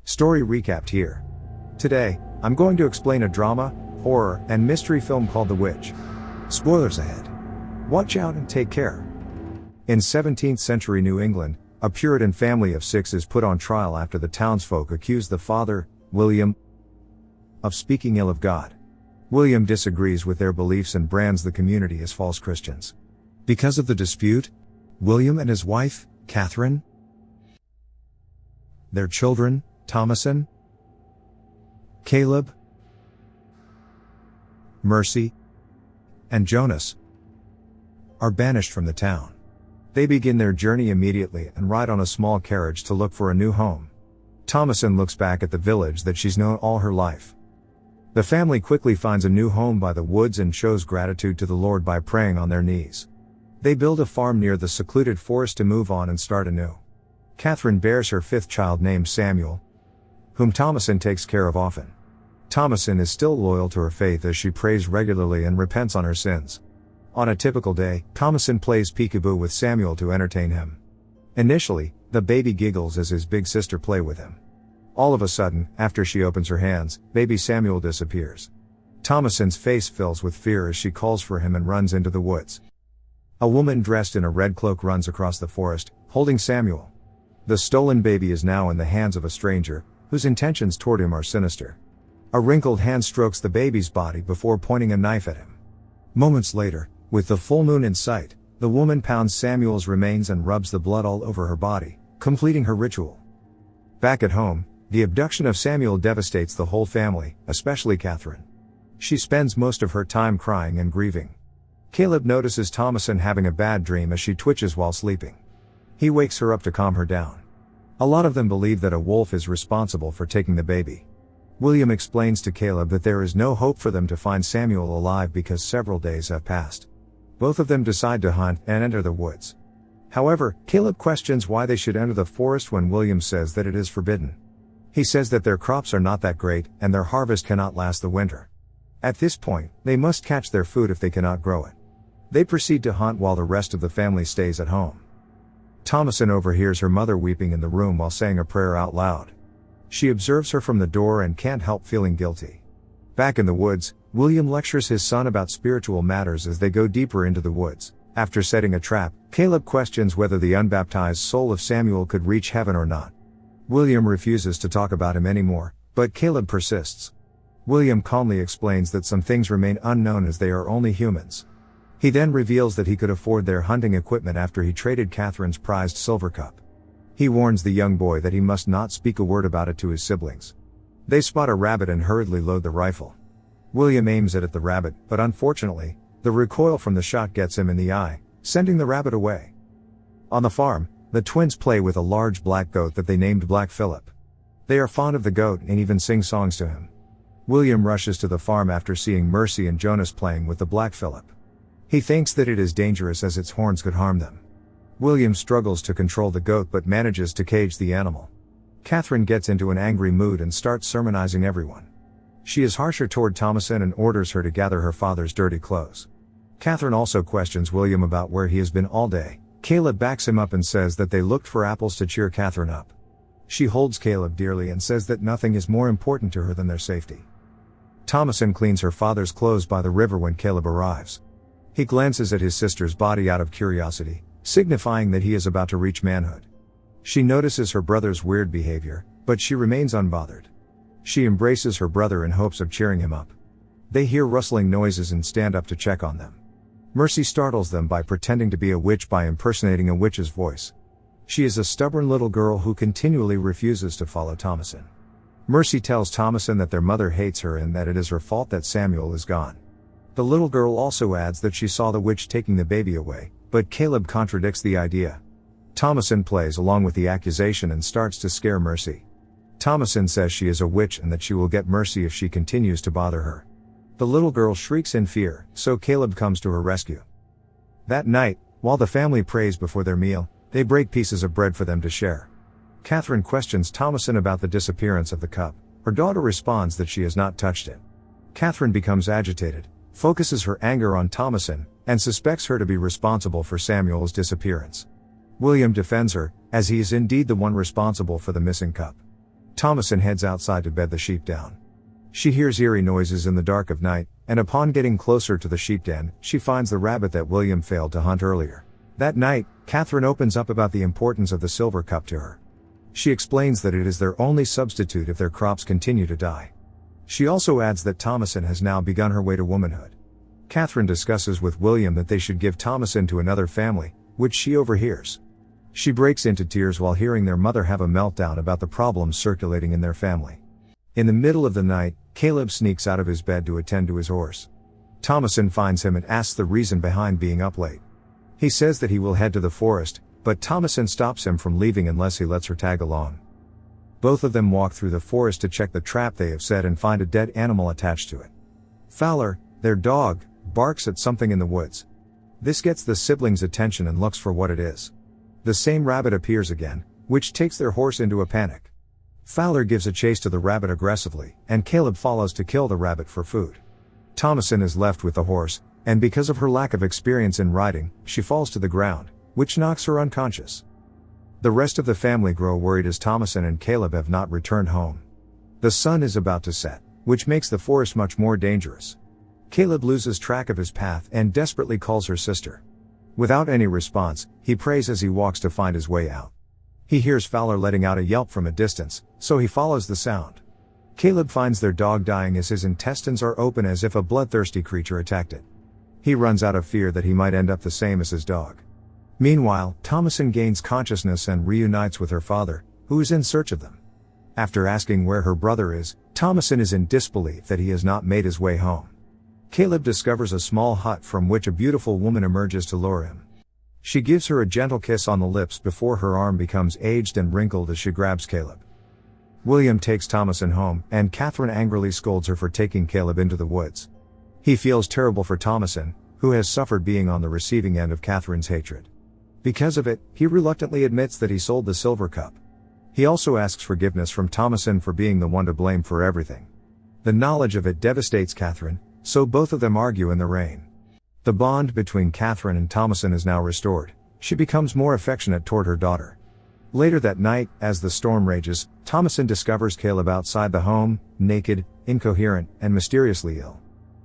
Story recapped here. Today, I'm going to explain a drama, horror, and mystery film called The Witch. Spoilers ahead. Watch out and take care. In 17th century New England, a Puritan family of 6 is put on trial after the townsfolk accuse the father, William, of speaking ill of God. William disagrees with their beliefs and brands the community as false Christians. Because of the dispute, William and his wife, Catherine, their children, Thomasin, Caleb, Mercy, and Jonas, are banished from the town. They begin their journey immediately and ride on a small carriage to look for a new home. Thomasin looks back at the village that she's known all her life. The family quickly finds a new home by the woods and shows gratitude to the Lord by praying on their knees. They build a farm near the secluded forest to move on and start anew. Catherine bears her 5th child named Samuel, whom Thomasin takes care of often. Thomasin is still loyal to her faith as she prays regularly and repents on her sins. On a typical day, Thomasin plays peekaboo with Samuel to entertain him. Initially, the baby giggles as his big sister play with him. All of a sudden, after she opens her hands, baby Samuel disappears. Thomasin's face fills with fear as she calls for him and runs into the woods. A woman dressed in a red cloak runs across the forest, holding Samuel. The stolen baby is now in the hands of a stranger, whose intentions toward him are sinister. A wrinkled hand strokes the baby's body before pointing a knife at him. Moments later, with the full moon in sight, the woman pounds Samuel's remains and rubs the blood all over her body, completing her ritual. Back at home, the abduction of Samuel devastates the whole family, especially Catherine. She spends most of her time crying and grieving. Caleb notices Thomasin having a bad dream as she twitches while sleeping. He wakes her up to calm her down. A lot of them believe that a wolf is responsible for taking the baby. William explains to Caleb that there is no hope for them to find Samuel alive because several days have passed. Both of them decide to hunt and enter the woods. However, Caleb questions why they should enter the forest when William says that it is forbidden. He says that their crops are not that great and their harvest cannot last the winter. At this point, they must catch their food if they cannot grow it. They proceed to hunt while the rest of the family stays at home. Thomasin overhears her mother weeping in the room while saying a prayer out loud. She observes her from the door and can't help feeling guilty. Back in the woods, William lectures his son about spiritual matters as they go deeper into the woods. After setting a trap, Caleb questions whether the unbaptized soul of Samuel could reach heaven or not. William refuses to talk about him anymore, but Caleb persists. William calmly explains that some things remain unknown as they are only humans. He then reveals that he could afford their hunting equipment after he traded Catherine's prized silver cup. He warns the young boy that he must not speak a word about it to his siblings. They spot a rabbit and hurriedly load the rifle. William aims it at the rabbit, but unfortunately, the recoil from the shot gets him in the eye, sending the rabbit away. On the farm, the twins play with a large black goat that they named Black Phillip. They are fond of the goat and even sing songs to him. William rushes to the farm after seeing Mercy and Jonas playing with the Black Phillip. He thinks that it is dangerous as its horns could harm them. William struggles to control the goat but manages to cage the animal. Catherine gets into an angry mood and starts sermonizing everyone. She is harsher toward Thomasin and orders her to gather her father's dirty clothes. Catherine also questions William about where he has been all day. Caleb backs him up and says that they looked for apples to cheer Catherine up. She holds Caleb dearly and says that nothing is more important to her than their safety. Thomasin cleans her father's clothes by the river when Caleb arrives. He glances at his sister's body out of curiosity, signifying that he is about to reach manhood. She notices her brother's weird behavior, but she remains unbothered. She embraces her brother in hopes of cheering him up. They hear rustling noises and stand up to check on them. Mercy startles them by pretending to be a witch by impersonating a witch's voice. She is a stubborn little girl who continually refuses to follow Thomasin. Mercy tells Thomasin that their mother hates her and that it is her fault that Samuel is gone. The little girl also adds that she saw the witch taking the baby away, but Caleb contradicts the idea. Thomasin plays along with the accusation and starts to scare Mercy. Thomasin says she is a witch and that she will get Mercy if she continues to bother her. The little girl shrieks in fear, so Caleb comes to her rescue. That night, while the family prays before their meal, they break pieces of bread for them to share. Catherine questions Thomasin about the disappearance of the cup. Her daughter responds that she has not touched it. Catherine becomes agitated, focuses her anger on Thomasin, and suspects her to be responsible for Samuel's disappearance. William defends her, as he is indeed the one responsible for the missing cup. Thomasin heads outside to bed the sheep down. She hears eerie noises in the dark of night, and upon getting closer to the sheep den, she finds the rabbit that William failed to hunt earlier. That night, Catherine opens up about the importance of the silver cup to her. She explains that it is their only substitute if their crops continue to die. She also adds that Thomasin has now begun her way to womanhood. Catherine discusses with William that they should give Thomasin to another family, which she overhears. She breaks into tears while hearing their mother have a meltdown about the problems circulating in their family. In the middle of the night, Caleb sneaks out of his bed to attend to his horse. Thomasin finds him and asks the reason behind being up late. He says that he will head to the forest, but Thomasin stops him from leaving unless he lets her tag along. Both of them walk through the forest to check the trap they have set and find a dead animal attached to it. Fowler, their dog, barks at something in the woods. This gets the siblings' attention and looks for what it is. The same rabbit appears again, which takes their horse into a panic. Fowler gives a chase to the rabbit aggressively, and Caleb follows to kill the rabbit for food. Thomasin is left with the horse, and because of her lack of experience in riding, she falls to the ground, which knocks her unconscious. The rest of the family grow worried as Thomasin and Caleb have not returned home. The sun is about to set, which makes the forest much more dangerous. Caleb loses track of his path and desperately calls her sister. Without any response, he prays as he walks to find his way out. He hears Fowler letting out a yelp from a distance, so he follows the sound. Caleb finds their dog dying as his intestines are open as if a bloodthirsty creature attacked it. He runs out of fear that he might end up the same as his dog. Meanwhile, Thomasin gains consciousness and reunites with her father, who is in search of them. After asking where her brother is, Thomasin is in disbelief that he has not made his way home. Caleb discovers a small hut from which a beautiful woman emerges to lure him. She gives her a gentle kiss on the lips before her arm becomes aged and wrinkled as she grabs Caleb. William takes Thomasin home, and Catherine angrily scolds her for taking Caleb into the woods. He feels terrible for Thomasin, who has suffered being on the receiving end of Catherine's hatred. Because of it, he reluctantly admits that he sold the silver cup. He also asks forgiveness from Thomasin for being the one to blame for everything. The knowledge of it devastates Catherine, so both of them argue in the rain. The bond between Catherine and Thomasin is now restored. She becomes more affectionate toward her daughter. Later that night, as the storm rages, Thomasin discovers Caleb outside the home, naked, incoherent, and mysteriously ill.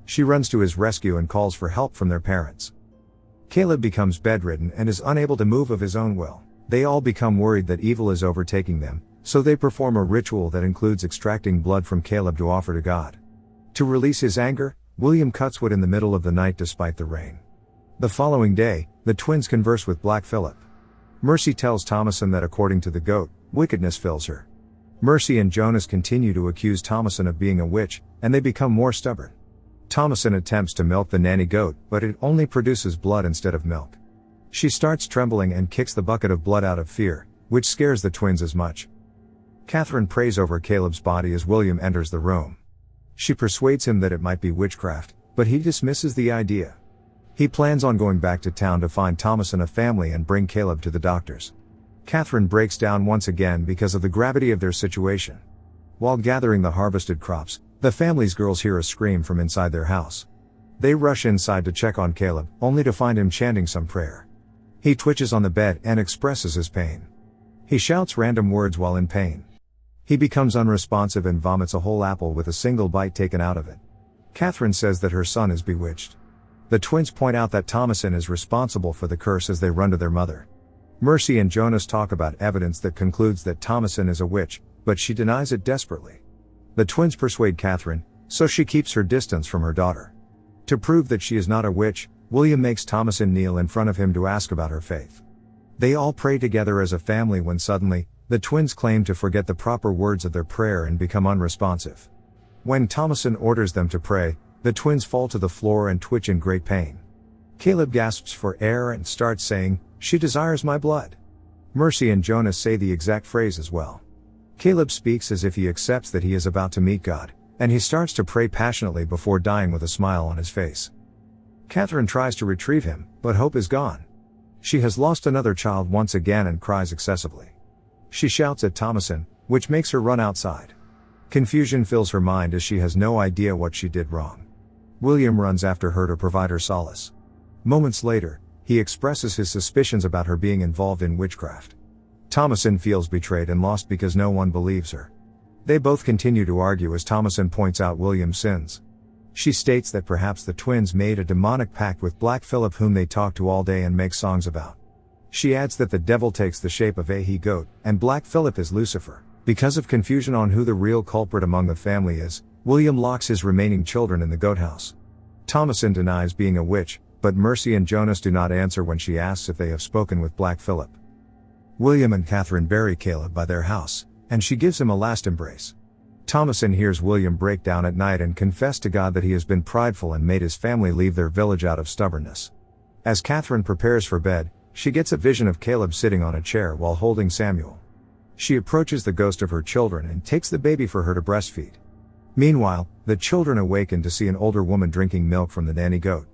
She runs to his rescue and calls for help from their parents. Caleb becomes bedridden and is unable to move of his own will. They all become worried that evil is overtaking them, so they perform a ritual that includes extracting blood from Caleb to offer to God. To release his anger, William cuts wood in the middle of the night despite the rain. The following day, the twins converse with Black Phillip. Mercy tells Thomasin that according to the goat, wickedness fills her. Mercy and Jonas continue to accuse Thomasin of being a witch, and they become more stubborn. Thomasin attempts to milk the nanny goat, but it only produces blood instead of milk. She starts trembling and kicks the bucket of blood out of fear, which scares the twins as much. Catherine prays over Caleb's body as William enters the room. She persuades him that it might be witchcraft, but he dismisses the idea. He plans on going back to town to find Thomasin a family and bring Caleb to the doctors. Catherine breaks down once again because of the gravity of their situation. While gathering the harvested crops, the family's girls hear a scream from inside their house. They rush inside to check on Caleb, only to find him chanting some prayer. He twitches on the bed and expresses his pain. He shouts random words while in pain. He becomes unresponsive and vomits a whole apple with a single bite taken out of it. Catherine says that her son is bewitched. The twins point out that Thomasin is responsible for the curse as they run to their mother. Mercy and Jonas talk about evidence that concludes that Thomasin is a witch, but she denies it desperately. The twins persuade Catherine, so she keeps her distance from her daughter. To prove that she is not a witch, William makes Thomasin kneel in front of him to ask about her faith. They all pray together as a family when suddenly, the twins claim to forget the proper words of their prayer and become unresponsive. When Thomasin orders them to pray, the twins fall to the floor and twitch in great pain. Caleb gasps for air and starts saying, "She desires my blood." Mercy and Jonas say the exact phrase as well. Caleb speaks as if he accepts that he is about to meet God, and he starts to pray passionately before dying with a smile on his face. Catherine tries to retrieve him, but hope is gone. She has lost another child once again and cries excessively. She shouts at Thomasin, which makes her run outside. Confusion fills her mind as she has no idea what she did wrong. William runs after her to provide her solace. Moments later, he expresses his suspicions about her being involved in witchcraft. Thomasin feels betrayed and lost because no one believes her. They both continue to argue as Thomasin points out William's sins. She states that perhaps the twins made a demonic pact with Black Phillip, whom they talk to all day and make songs about. She adds that the devil takes the shape of a he-goat, and Black Phillip is Lucifer. Because of confusion on who the real culprit among the family is, William locks his remaining children in the goat house. Thomasin denies being a witch, but Mercy and Jonas do not answer when she asks if they have spoken with Black Phillip. William and Catherine bury Caleb by their house, and she gives him a last embrace. Thomasin hears William break down at night and confess to God that he has been prideful and made his family leave their village out of stubbornness. As Catherine prepares for bed, she gets a vision of Caleb sitting on a chair while holding Samuel. She approaches the ghost of her children and takes the baby for her to breastfeed. Meanwhile, the children awaken to see an older woman drinking milk from the nanny goat.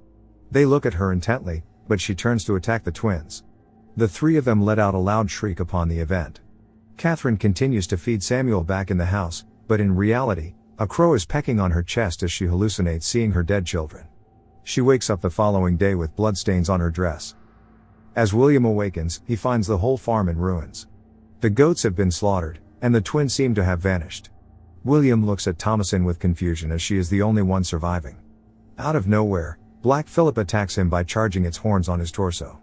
They look at her intently, but she turns to attack the twins. The three of them let out a loud shriek upon the event. Catherine continues to feed Samuel back in the house, but in reality, a crow is pecking on her chest as she hallucinates seeing her dead children. She wakes up the following day with bloodstains on her dress. As William awakens, he finds the whole farm in ruins. The goats have been slaughtered, and the twins seem to have vanished. William looks at Thomasin with confusion as she is the only one surviving. Out of nowhere, Black Phillip attacks him by charging its horns on his torso.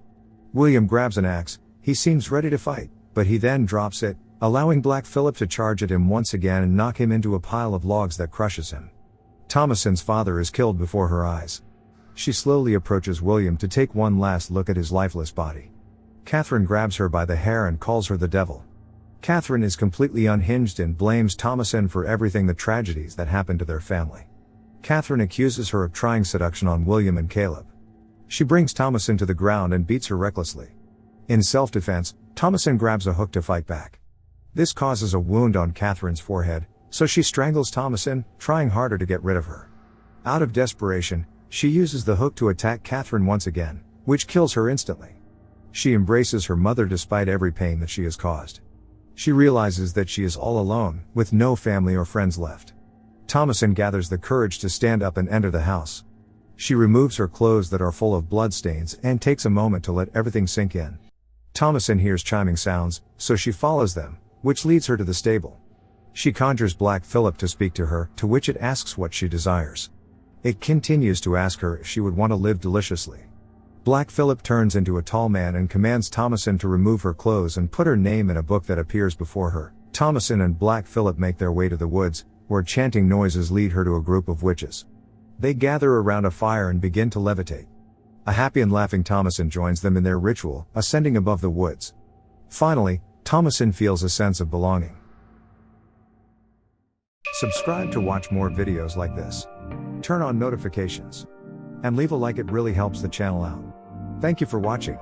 William grabs an axe. He seems ready to fight, but he then drops it, allowing Black Phillip to charge at him once again and knock him into a pile of logs that crushes him. Thomasin's father is killed before her eyes. She slowly approaches William to take one last look at his lifeless body. Catherine grabs her by the hair and calls her the devil. Catherine is completely unhinged and blames Thomasin for everything, the tragedies that happened to their family. Catherine accuses her of trying seduction on William and Caleb. She brings Thomasin to the ground and beats her recklessly. In self-defense, Thomasin grabs a hook to fight back. This causes a wound on Catherine's forehead, so she strangles Thomasin, trying harder to get rid of her. Out of desperation, she uses the hook to attack Catherine once again, which kills her instantly. She embraces her mother despite every pain that she has caused. She realizes that she is all alone, with no family or friends left. Thomasin gathers the courage to stand up and enter the house. She removes her clothes that are full of bloodstains and takes a moment to let everything sink in. Thomasin hears chiming sounds, so she follows them, which leads her to the stable. She conjures Black Phillip to speak to her, to which it asks what she desires. It continues to ask her if she would want to live deliciously. Black Phillip turns into a tall man and commands Thomasin to remove her clothes and put her name in a book that appears before her. Thomasin and Black Phillip make their way to the woods, where chanting noises lead her to a group of witches. They gather around a fire and begin to levitate. A happy and laughing Thomasin joins them in their ritual, ascending above the woods. Finally, Thomasin feels a sense of belonging. Subscribe to watch more videos like this. Turn on notifications. And leave a like, it really helps the channel out. Thank you for watching.